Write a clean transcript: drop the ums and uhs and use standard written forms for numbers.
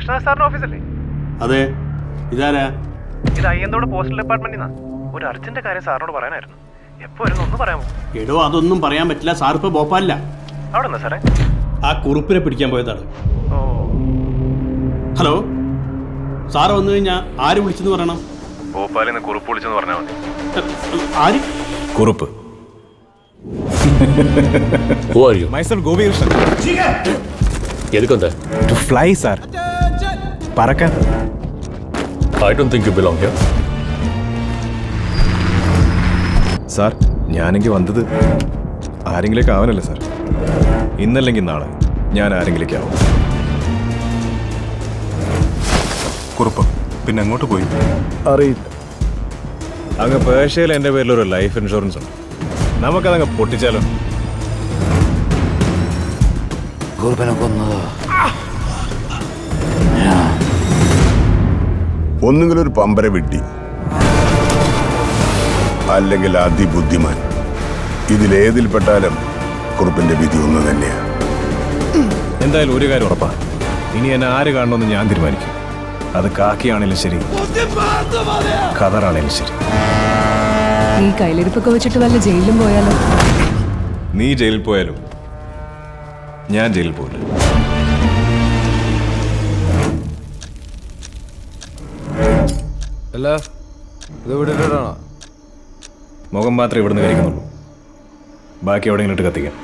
കൃഷ്ണദാസ് സാറിന്റെ ഓഫീസല്ലേ? അതെ, ഇതാരാ? ഇത് അയ്യന്തോട് പോസ്റ്റൽ ഡിപ്പാർട്ട്മെന്റിൽ ഒരു അർജന്റ് കാര്യം സാറിനോട് പറയാനായിരുന്നു. എപ്പോ വരുന്നു ഒന്ന് പറയാമോ? എടോ, അതൊന്നും പറയാൻ പറ്റില്ല. സാർ ഇപ്പൊ ഭോപ്പാലില്ല. അവിടെ എന്താ സാറേ? ആ കുറുപ്പിനെ പിടിക്കാൻ പോയതാണ്. ഓ, ഹലോ, സാറ് വന്നു കഴിഞ്ഞാൽ ആര് വിളിച്ചെന്ന് പറയണം? ഭോപ്പാലിൽ നിന്ന് കുറുപ്പ് വിളിച്ചെന്ന് പറഞ്ഞാൽ മതി. ആര്? Kurup. Who are you? Myself Govi Krishnan. എതുക്കൊന്താ? To fly, sir. പറക്കാൻ. I don't think you belong here. Sir, ഞാനെങ്കിൽ വന്നത് ആരെങ്കിലേക്ക് ആവാനല്ലേ സാർ. ഇന്നല്ലെങ്കിൽ നാളെ ഞാൻ ആരെങ്കിലേക്ക് ആവും. കുറുപ്പ് പിന്നെ എങ്ങോട്ട് പോയി അറിയില്ല. അങ്ങ് പേർഷ്യയിൽ എൻ്റെ പേരിലൊരു ലൈഫ് ഇൻഷുറൻസ് ഉണ്ട്. നമുക്കതങ്ങ് പൊട്ടിച്ചാലോ? ഒന്നുകിൽ ഒരു പമ്പര വിഡ്ഢി, അല്ലെങ്കിൽ അതിബുദ്ധിമാൻ. ഇതിലേതിൽപ്പെട്ടാലും കുറുപ്പിന്റെ വിധി ഒന്ന് തന്നെയാണ്. എന്തായാലും ഒരു കാര്യം ഉറപ്പാണ്, ഇനി എന്നെ ആര് കാണണമെന്ന് ഞാൻ തീരുമാനിക്കും. അത് കാക്കിയാണേലും ശരി, ഖദറാണേലും ശരി. നീ കയ്യിലിരിപ്പൊക്കെ വെച്ചിട്ട് വല്ല ജയിലിലും പോയാലോ? നീ ജയിലിൽ പോയാലും ഞാൻ ജയിലിൽ പോയില്ല. അല്ല, ഇത് വിട്ടിട്ടാണോ? മുഖം മാത്രമേ ഇവിടുന്ന് കഴിക്കുന്നുള്ളൂ, ബാക്കി എവിടെയെങ്കിലും ഇട്ട് കത്തിക്കാം.